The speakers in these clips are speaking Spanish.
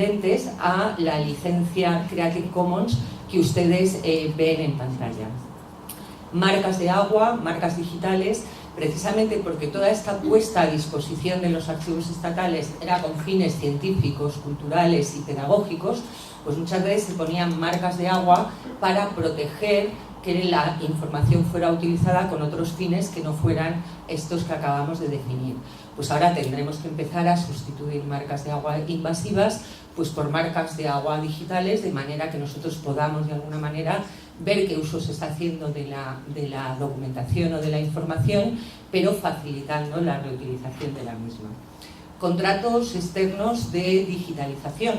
tendentes a la licencia Creative Commons que ustedes ven en pantalla. Marcas de agua, marcas digitales, precisamente porque toda esta puesta a disposición de los archivos estatales era con fines científicos, culturales y pedagógicos, pues muchas veces se ponían marcas de agua para proteger que la información fuera utilizada con otros fines que no fueran estos que acabamos de definir. Pues ahora tendremos que empezar a sustituir marcas de agua invasivas pues por marcas de agua digitales, de manera que nosotros podamos de alguna manera ver qué uso se está haciendo de la documentación o de la información, pero facilitando la reutilización de la misma. Contratos externos de digitalización.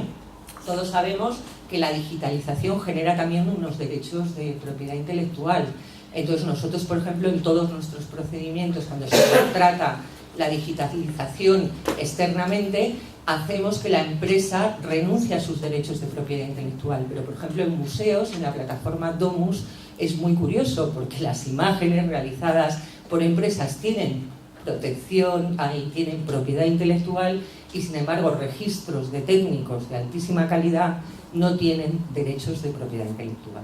Todos sabemos que la digitalización genera también unos derechos de propiedad intelectual. Entonces nosotros, por ejemplo, en todos nuestros procedimientos, cuando se trata la digitalización externamente, hacemos que la empresa renuncie a sus derechos de propiedad intelectual. Pero, por ejemplo, en museos, en la plataforma Domus, es muy curioso porque las imágenes realizadas por empresas tienen protección, tienen propiedad intelectual y, sin embargo, registros de técnicos de altísima calidad no tienen derechos de propiedad intelectual.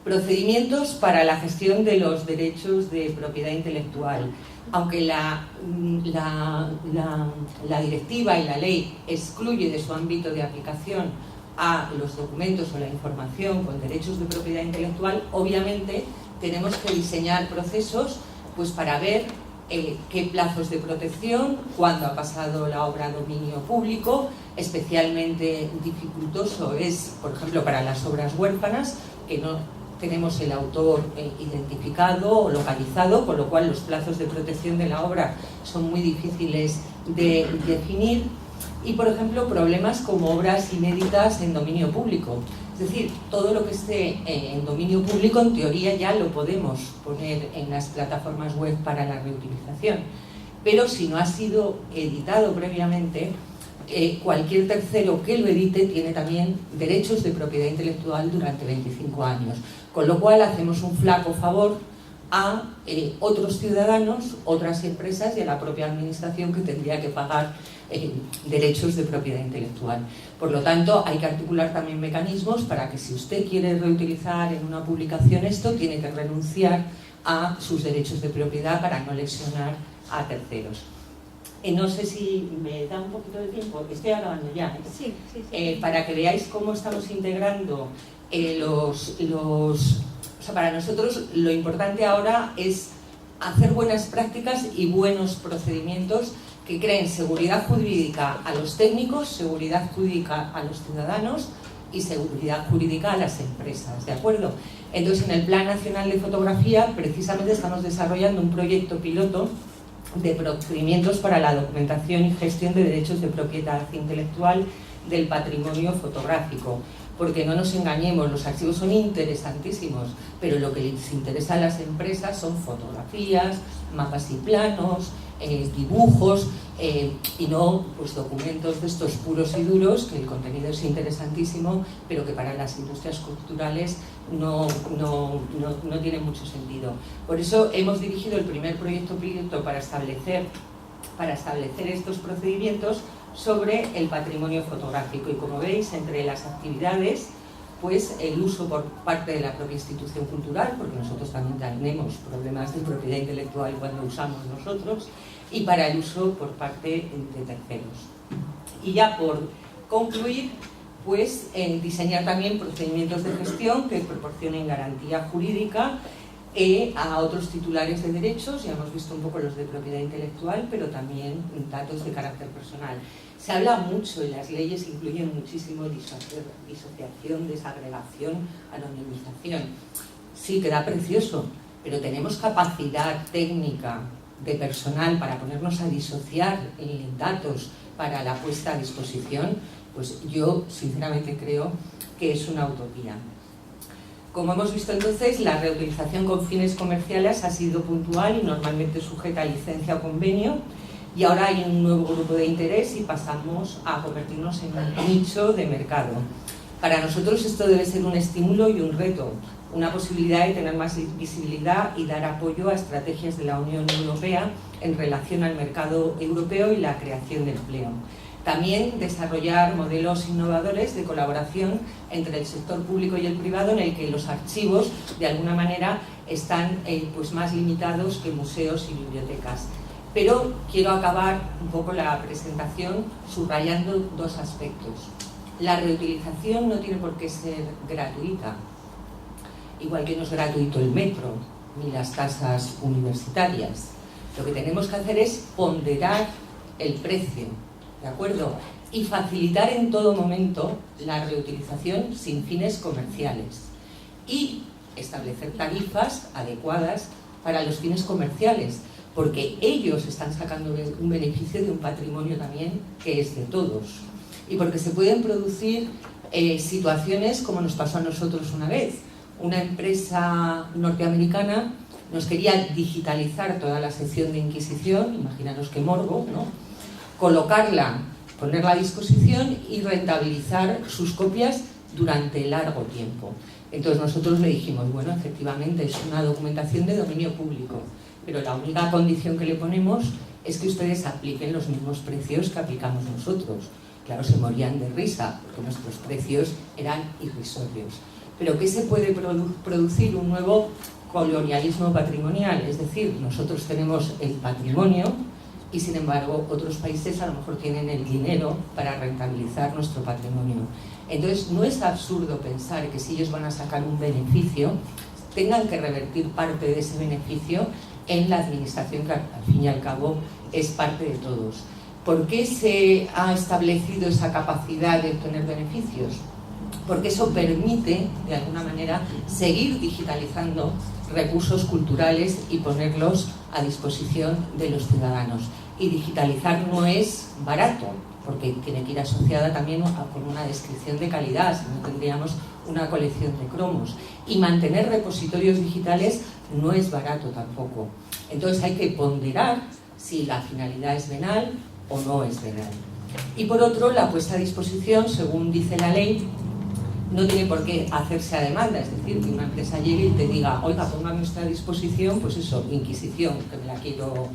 Procedimientos para la gestión de los derechos de propiedad intelectual. Aunque la directiva y la ley excluye de su ámbito de aplicación a los documentos o la información con derechos de propiedad intelectual, obviamente tenemos que diseñar procesos pues, para ver qué plazos de protección, cuándo ha pasado la obra a dominio público. Especialmente dificultoso es, por ejemplo, para las obras huérfanas, que no tenemos el autor identificado o localizado, con lo cual los plazos de protección de la obra son muy difíciles de definir. Y, por ejemplo, problemas como obras inéditas en dominio público. Es decir, todo lo que esté en dominio público, en teoría, ya lo podemos poner en las plataformas web para la reutilización. Pero si no ha sido editado previamente, cualquier tercero que lo edite tiene también derechos de propiedad intelectual durante 25 años. Con lo cual hacemos un flaco favor a otros ciudadanos, otras empresas y a la propia administración que tendría que pagar derechos de propiedad intelectual. Por lo tanto, hay que articular también mecanismos para que si usted quiere reutilizar en una publicación esto, tiene que renunciar a sus derechos de propiedad para no lesionar a terceros. No sé si me da un poquito de tiempo, estoy acabando ya. Sí. Para que veáis cómo estamos integrando para nosotros lo importante ahora es hacer buenas prácticas y buenos procedimientos que creen seguridad jurídica a los técnicos, seguridad jurídica a los ciudadanos y seguridad jurídica a las empresas, ¿de acuerdo? Entonces, en el Plan Nacional de Fotografía, precisamente estamos desarrollando un proyecto piloto de procedimientos para la documentación y gestión de derechos de propiedad intelectual del patrimonio fotográfico. Porque no nos engañemos, los archivos son interesantísimos, pero lo que les interesa a las empresas son fotografías, mapas y planos, dibujos y no pues, documentos de estos puros y duros, que el contenido es interesantísimo, pero que para las industrias culturales no tiene mucho sentido. Por eso hemos dirigido el primer proyecto piloto para establecer estos procedimientos sobre el patrimonio fotográfico. Y como veis, entre las actividades, pues el uso por parte de la propia institución cultural, porque nosotros también tenemos problemas de propiedad intelectual cuando usamos nosotros, y para el uso por parte de terceros. Y ya por concluir, pues diseñar también procedimientos de gestión que proporcionen garantía jurídica a otros titulares de derechos. Ya hemos visto un poco los de propiedad intelectual, pero también datos de carácter personal. Se habla mucho y las leyes incluyen muchísimo disociación, desagregación, anonimización. Sí, queda precioso, pero tenemos capacidad técnica de personal para ponernos a disociar datos para la puesta a disposición. Pues yo sinceramente creo que es una utopía. Como hemos visto entonces, la reutilización con fines comerciales ha sido puntual y normalmente sujeta a licencia o convenio, y ahora hay un nuevo grupo de interés y pasamos a convertirnos en un nicho de mercado. Para nosotros esto debe ser un estímulo y un reto, una posibilidad de tener más visibilidad y dar apoyo a estrategias de la Unión Europea en relación al mercado europeo y la creación de empleo. También desarrollar modelos innovadores de colaboración entre el sector público y el privado, en el que los archivos de alguna manera están pues más limitados que museos y bibliotecas. Pero quiero acabar un poco la presentación subrayando dos aspectos. La reutilización no tiene por qué ser gratuita, igual que no es gratuito el metro ni las tasas universitarias. Lo que tenemos que hacer es ponderar el precio, ¿de acuerdo? Y facilitar en todo momento la reutilización sin fines comerciales y establecer tarifas adecuadas para los fines comerciales, porque ellos están sacando un beneficio de un patrimonio también que es de todos, y porque se pueden producir situaciones como nos pasó a nosotros una vez. Una empresa norteamericana nos quería digitalizar toda la sección de Inquisición, imaginaros qué morbo, ¿no? Colocarla, ponerla a disposición y rentabilizar sus copias durante largo tiempo. Entonces nosotros le dijimos, bueno, efectivamente es una documentación de dominio público, pero la única condición que le ponemos es que ustedes apliquen los mismos precios que aplicamos nosotros. Claro, se morían de risa, porque nuestros precios eran irrisorios. Pero ¿qué se puede producir? Un nuevo colonialismo patrimonial, es decir, nosotros tenemos el patrimonio y sin embargo otros países a lo mejor tienen el dinero para rentabilizar nuestro patrimonio. Entonces no es absurdo pensar que si ellos van a sacar un beneficio, tengan que revertir parte de ese beneficio en la administración, que al fin y al cabo es parte de todos. ¿Por qué se ha establecido esa capacidad de obtener beneficios? Porque eso permite, de alguna manera, seguir digitalizando recursos culturales y ponerlos a disposición de los ciudadanos. Y digitalizar no es barato, porque tiene que ir asociada también con una descripción de calidad, si no tendríamos una colección de cromos. Y mantener repositorios digitales no es barato tampoco. Entonces hay que ponderar si la finalidad es venal o no es venal. Y por otro, la puesta a disposición, según dice la ley, no tiene por qué hacerse a demanda, es decir, que una empresa llegue y te diga, oiga, póngame usted a disposición, pues eso, Inquisición, que la quiero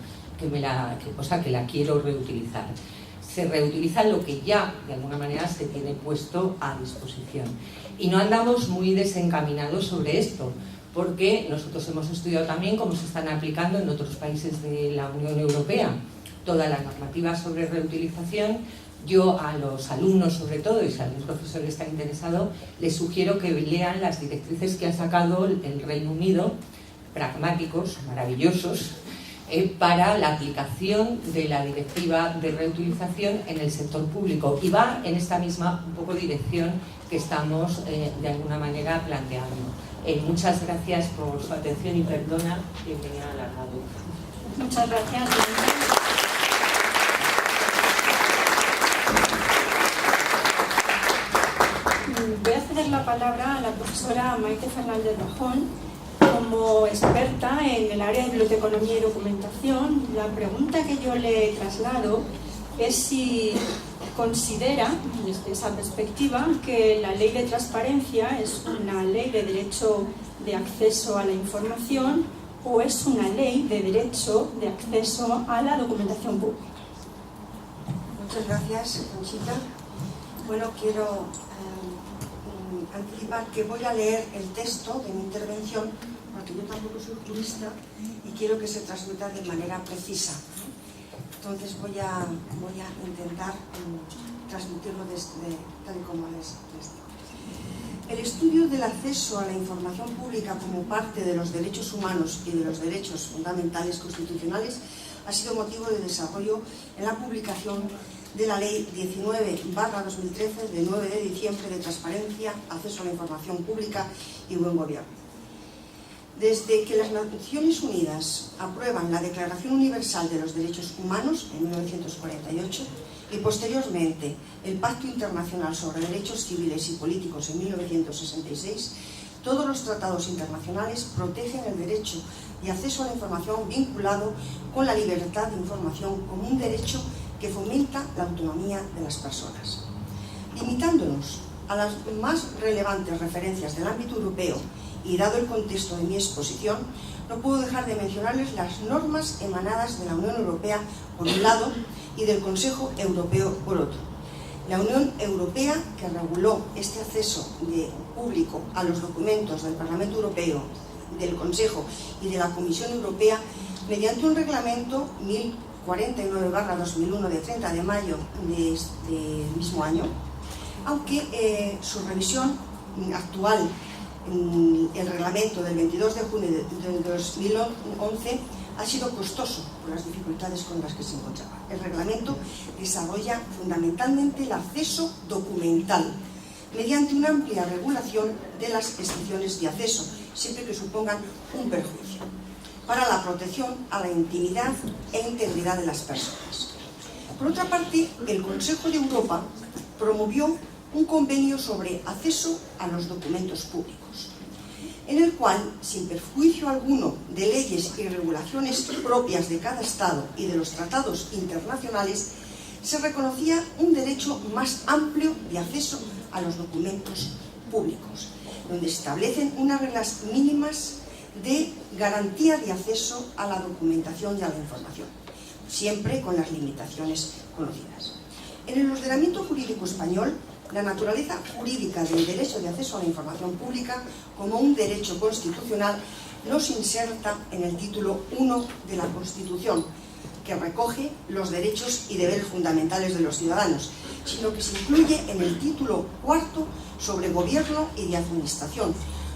reutilizar. Se reutiliza lo que ya, de alguna manera, se tiene puesto a disposición. Y no andamos muy desencaminados sobre esto, porque nosotros hemos estudiado también cómo se están aplicando en otros países de la Unión Europea toda la normativa sobre reutilización. Yo a los alumnos, sobre todo, y si algún profesor está interesado, les sugiero que lean las directrices que ha sacado el Reino Unido, pragmáticos, maravillosos, para la aplicación de la directiva de reutilización en el sector público. Y va en esta misma un poco dirección que estamos de alguna manera planteando. Muchas gracias por su atención y perdona que me haya alargado. Muchas gracias. Voy a ceder la palabra a la profesora Maite Fernández Rajón. Como experta en el área de biblioteconomía y documentación, la pregunta que yo le traslado es si considera, desde esa perspectiva, que la ley de transparencia es una ley de derecho de acceso a la información o es una ley de derecho de acceso a la documentación pública. Muchas gracias, Conchita. Bueno, quiero anticipar que voy a leer el texto de mi intervención, porque yo tampoco soy jurista y quiero que se transmita de manera precisa. Entonces voy a intentar transmitirlo tal y como es. El estudio del acceso a la información pública como parte de los derechos humanos y de los derechos fundamentales constitucionales ha sido motivo de desarrollo en la publicación de la Ley 19/2013 de 9 de diciembre de Transparencia, Acceso a la Información Pública y Buen Gobierno. Desde que las Naciones Unidas aprueban la Declaración Universal de los Derechos Humanos en 1948 y posteriormente el Pacto Internacional sobre Derechos Civiles y Políticos en 1966, todos los tratados internacionales protegen el derecho de acceso a la información vinculado con la libertad de información como un derecho que fomenta la autonomía de las personas. Limitándonos a las más relevantes referencias del ámbito europeo y dado el contexto de mi exposición, no puedo dejar de mencionarles las normas emanadas de la Unión Europea, por un lado, y del Consejo Europeo por otro. La Unión Europea, que reguló este acceso público a los documentos del Parlamento Europeo, del Consejo y de la Comisión Europea, mediante un reglamento 1049/2001 de 30 de mayo del mismo año, aunque su revisión actual, el reglamento del 22 de junio de 2011, ha sido costoso por las dificultades con las que se encontraba. El reglamento desarrolla fundamentalmente el acceso documental mediante una amplia regulación de las excepciones de acceso, siempre que supongan un perjuicio, para la protección a la intimidad e integridad de las personas. Por otra parte, el Consejo de Europa promovió un convenio sobre acceso a los documentos públicos, en el cual, sin perjuicio alguno de leyes y regulaciones propias de cada Estado y de los tratados internacionales, se reconocía un derecho más amplio de acceso a los documentos públicos, donde se establecen unas reglas mínimas de garantía de acceso a la documentación y a la información, siempre con las limitaciones conocidas. En el ordenamiento jurídico español, la naturaleza jurídica del derecho de acceso a la información pública como un derecho constitucional no se inserta en el título 1 de la Constitución, que recoge los derechos y deberes fundamentales de los ciudadanos, sino que se incluye en el título 4 sobre gobierno y de administración,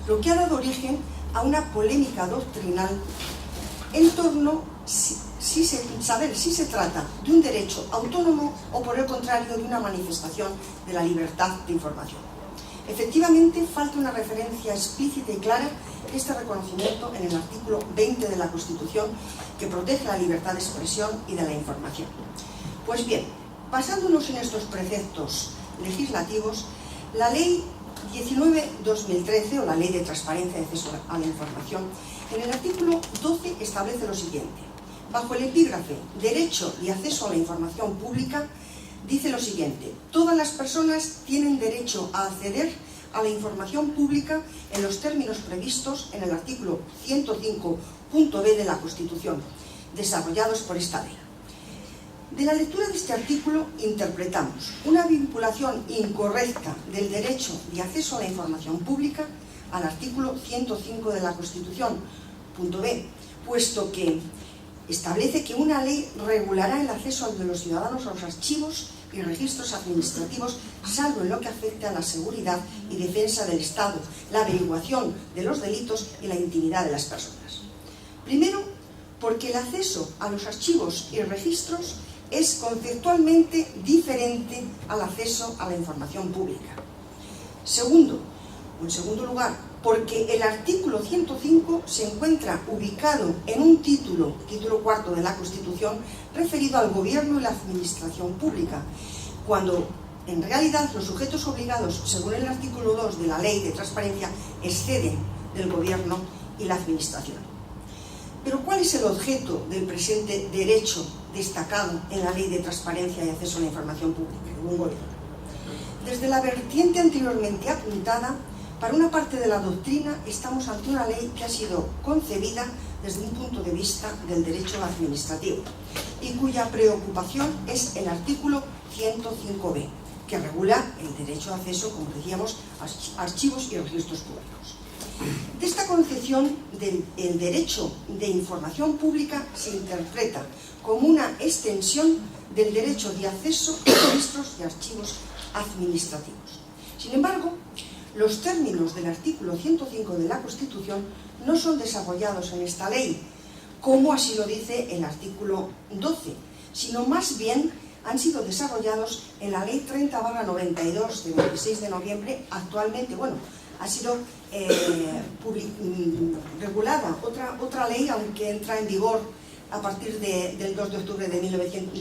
lo que ha dado origen a una polémica doctrinal en torno saber si se trata de un derecho autónomo o, por el contrario, de una manifestación de la libertad de información. Efectivamente, falta una referencia explícita y clara de este reconocimiento en el artículo 20 de la Constitución, que protege la libertad de expresión y de la información. Pues bien, basándonos en estos preceptos legislativos, la Ley 19/2013, o la Ley de Transparencia y Acceso a la Información, en el artículo 12 establece lo siguiente. Bajo el epígrafe Derecho y acceso a la información pública, dice lo siguiente: todas las personas tienen derecho a acceder a la información pública en los términos previstos en el artículo 105.b de la Constitución, desarrollados por esta ley. De la lectura de este artículo interpretamos una vinculación incorrecta del derecho de acceso a la información pública al artículo 105 de la Constitución, punto B, puesto que establece que una ley regulará el acceso de los ciudadanos a los archivos y registros administrativos, salvo en lo que afecte a la seguridad y defensa del Estado, la averiguación de los delitos y la intimidad de las personas. Primero, porque el acceso a los archivos y registros es conceptualmente diferente al acceso a la información pública. Segundo, en segundo lugar, porque el artículo 105 se encuentra ubicado en un título cuarto de la Constitución referido al gobierno y la administración pública, cuando en realidad los sujetos obligados, según el artículo 2 de la Ley de Transparencia, exceden del gobierno y la administración. Pero ¿cuál es el objeto del presente derecho destacado en la Ley de Transparencia y Acceso a la Información Pública de un gobierno? Desde la vertiente anteriormente apuntada, para una parte de la doctrina estamos ante una ley que ha sido concebida desde un punto de vista del derecho administrativo y cuya preocupación es el artículo 105b, que regula el derecho de acceso, como decíamos, a archivos y registros públicos. De esta concepción del derecho de información pública se interpreta como una extensión del derecho de acceso a registros y archivos administrativos. Sin embargo, los términos del artículo 105 de la Constitución no son desarrollados en esta ley, como así lo dice el artículo 12, sino más bien han sido desarrollados en la Ley 30/92 de 26 de noviembre, actualmente, ha sido regulada otra ley, aunque entra en vigor a partir del 2 de octubre de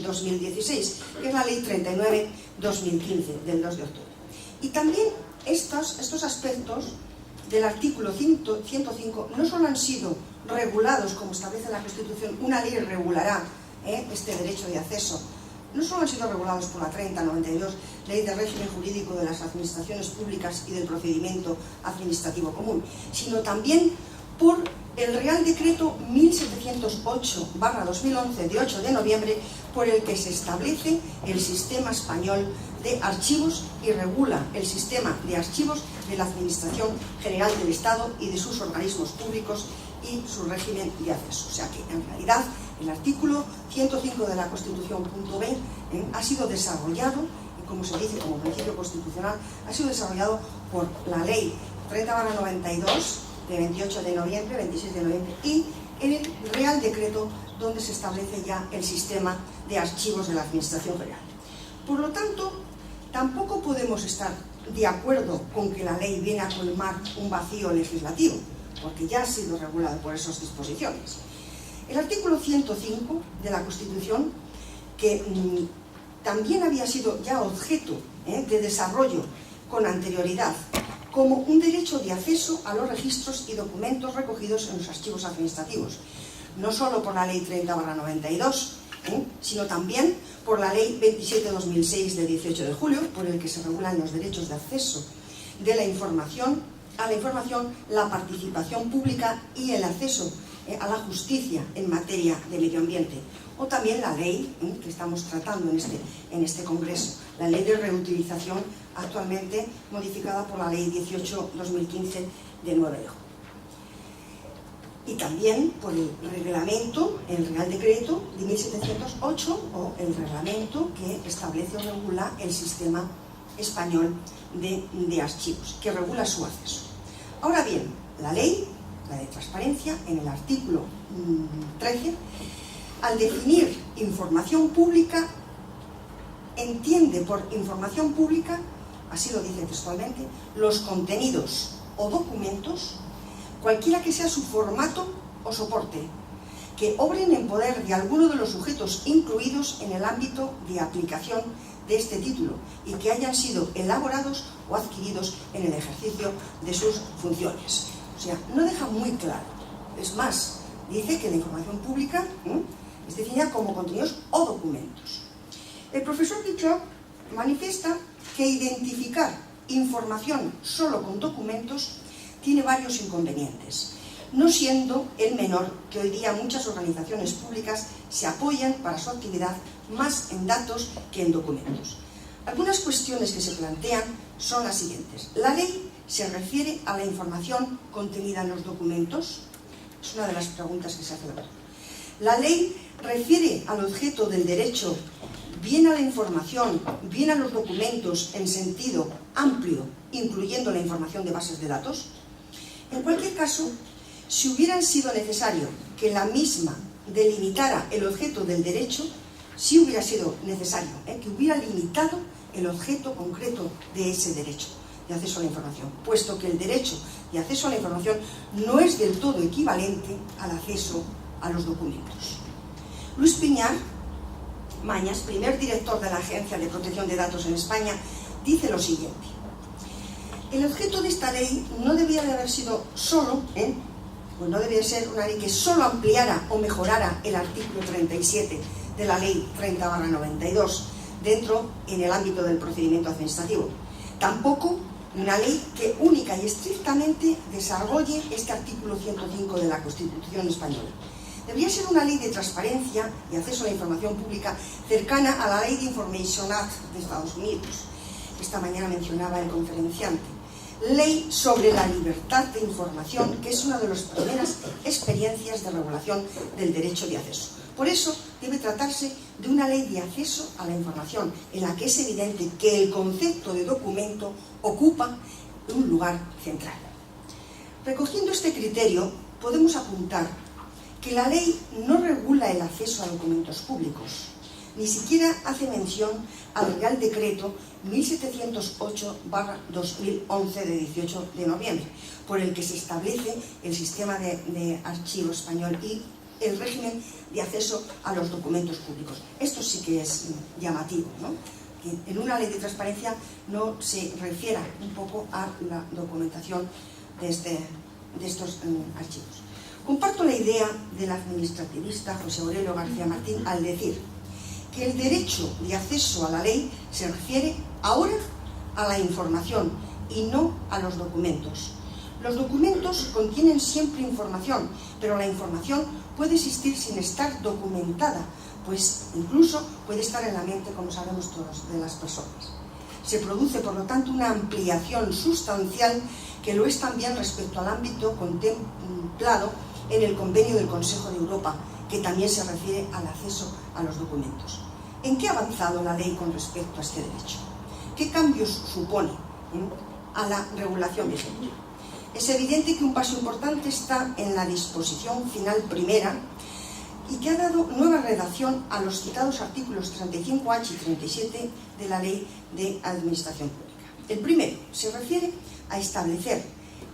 2016, que es la Ley 39/2015, del 2 de octubre. Y también estos aspectos del artículo 105 no solo han sido regulados, como establece la Constitución, una ley regulará este derecho de acceso, no solo han sido regulados por la 30/92, Ley de Régimen Jurídico de las Administraciones Públicas y del Procedimiento Administrativo Común, sino también por el Real Decreto 1708/2011 de 8 de noviembre por el que se establece el Sistema Español de Archivos y regula el sistema de archivos de la Administración General del Estado y de sus organismos públicos y su régimen de acceso. O sea que, en realidad, el artículo 105 de la Constitución, punto B, ha sido desarrollado, como se dice, como principio constitucional, ha sido desarrollado por la Ley 30/92 de 28 de noviembre, 26 de noviembre, y en el Real Decreto donde se establece ya el sistema de archivos de la Administración General. Por lo tanto, tampoco podemos estar de acuerdo con que la ley viene a colmar un vacío legislativo, porque ya ha sido regulado por esas disposiciones. El artículo 105 de la Constitución, que también había sido ya objeto de desarrollo con anterioridad, como un derecho de acceso a los registros y documentos recogidos en los archivos administrativos, no solo por la Ley 30/92, sino también por la Ley 27/2006 de 18 de julio, por el que se regulan los derechos de acceso de la información, la participación pública y el acceso a la justicia en materia de medio ambiente, o también la ley que estamos tratando en este Congreso, la Ley de Reutilización, actualmente modificada por la Ley 18/2015 de 9 de julio. Y también por el reglamento, el Real Decreto de 1708, o el reglamento que establece o regula el Sistema Español de Archivos, que regula su acceso. Ahora bien, la ley, la de transparencia, en el artículo 13, al definir información pública, entiende por información pública, así lo dice textualmente, los contenidos o documentos, cualquiera que sea su formato o soporte, que obren en poder de alguno de los sujetos incluidos en el ámbito de aplicación de este título y que hayan sido elaborados o adquiridos en el ejercicio de sus funciones. O sea, no deja muy claro. Es más, dice que la información pública es definida como contenidos o documentos. El profesor Pichot manifiesta que identificar información solo con documentos tiene varios inconvenientes, no siendo el menor que hoy día muchas organizaciones públicas se apoyan para su actividad más en datos que en documentos. Algunas cuestiones que se plantean son las siguientes. La ley se refiere a la información contenida en los documentos. Es una de las preguntas que se hace. La ley refiere al objeto del derecho, bien a la información, bien a los documentos en sentido amplio, incluyendo la información de bases de datos. En cualquier caso, si hubiera sido necesario que la misma delimitara el objeto del derecho, sí hubiera sido necesario que hubiera limitado el objeto concreto de ese derecho de acceso a la información, puesto que el derecho de acceso a la información no es del todo equivalente al acceso a los documentos. Luis Piñar Mañas, primer director de la Agencia de Protección de Datos en España, dice lo siguiente: el objeto de esta ley no debía de haber sido solo, pues no debía ser una ley que solo ampliara o mejorara el artículo 37 de la Ley 30/92 dentro en el ámbito del procedimiento administrativo. Tampoco una ley que única y estrictamente desarrolle este artículo 105 de la Constitución española. Debería ser una ley de transparencia y acceso a la información pública cercana a la Ley de Information Act de Estados Unidos. Esta mañana mencionaba el conferenciante. Ley sobre la libertad de información, que es una de las primeras experiencias de regulación del derecho de acceso. Por eso debe tratarse de una ley de acceso a la información, en la que es evidente que el concepto de documento ocupa un lugar central. Recogiendo este criterio, podemos apuntar que la ley no regula el acceso a documentos públicos, ni siquiera hace mención al Real Decreto 1708/2011 de 18 de noviembre, por el que se establece el sistema de archivo español y el régimen de acceso a los documentos públicos. Esto sí que es llamativo, ¿no? Que en una ley de transparencia no se refiera un poco a la documentación de estos archivos. Comparto la idea del administrativista José Aurelio García Martín al decir que el derecho de acceso a la ley se refiere ahora a la información y no a los documentos, Los documentos contienen siempre información, pero la información puede existir sin estar documentada, pues incluso puede estar en la mente, como sabemos todos, de las personas. Se produce, por lo tanto, una ampliación sustancial que lo es también respecto al ámbito contemplado en el Convenio del Consejo de Europa, que también se refiere al acceso a los documentos. ¿En qué ha avanzado la ley con respecto a este derecho? ¿Qué cambios supone a la regulación vigente? Es evidente que un paso importante está en la disposición final primera y que ha dado nueva redacción a los citados artículos 35H y 37 de la Ley de Administración Pública. El primero se refiere a establecer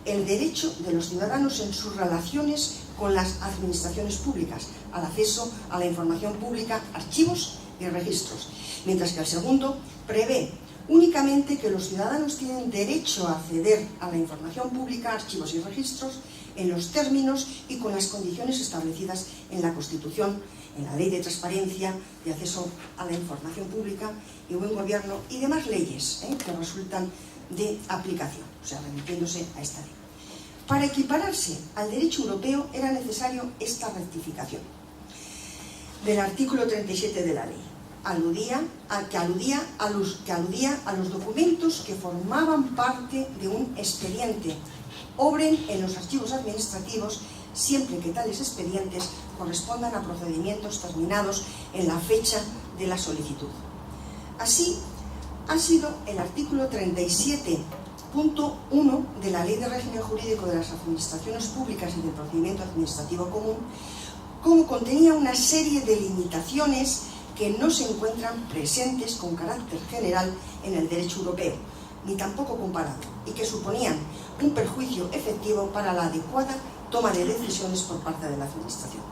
el derecho de los ciudadanos en sus relaciones con las administraciones públicas, al acceso a la información pública, archivos y registros, mientras que el segundo prevé únicamente que los ciudadanos tienen derecho a acceder a la información pública, archivos y registros en los términos y con las condiciones establecidas en la Constitución, en la Ley de Transparencia, de acceso a la información pública y buen gobierno y demás leyes que resultan de aplicación, o sea, remitiéndose a esta ley. Para equipararse al derecho europeo era necesario esta rectificación del artículo 37 de la ley. Que aludía a los documentos que formaban parte de un expediente, obren en los archivos administrativos siempre que tales expedientes correspondan a procedimientos terminados en la fecha de la solicitud. Así, ha sido el artículo 37.1 de la Ley de Régimen Jurídico de las Administraciones Públicas y del Procedimiento Administrativo Común, como contenía una serie de limitaciones que no se encuentran presentes con carácter general en el derecho europeo, ni tampoco comparado, y que suponían un perjuicio efectivo para la adecuada toma de decisiones por parte de la Administración.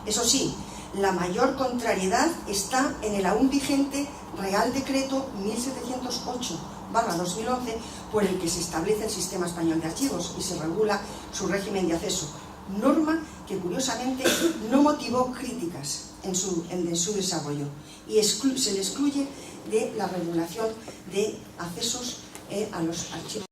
Eso sí, la mayor contrariedad está en el aún vigente Real Decreto 1708/2011, por el que se establece el Sistema Español de Archivos y se regula su régimen de acceso, norma que curiosamente no motivó críticas en su desarrollo y se le excluye de la regulación de accesos a los archivos.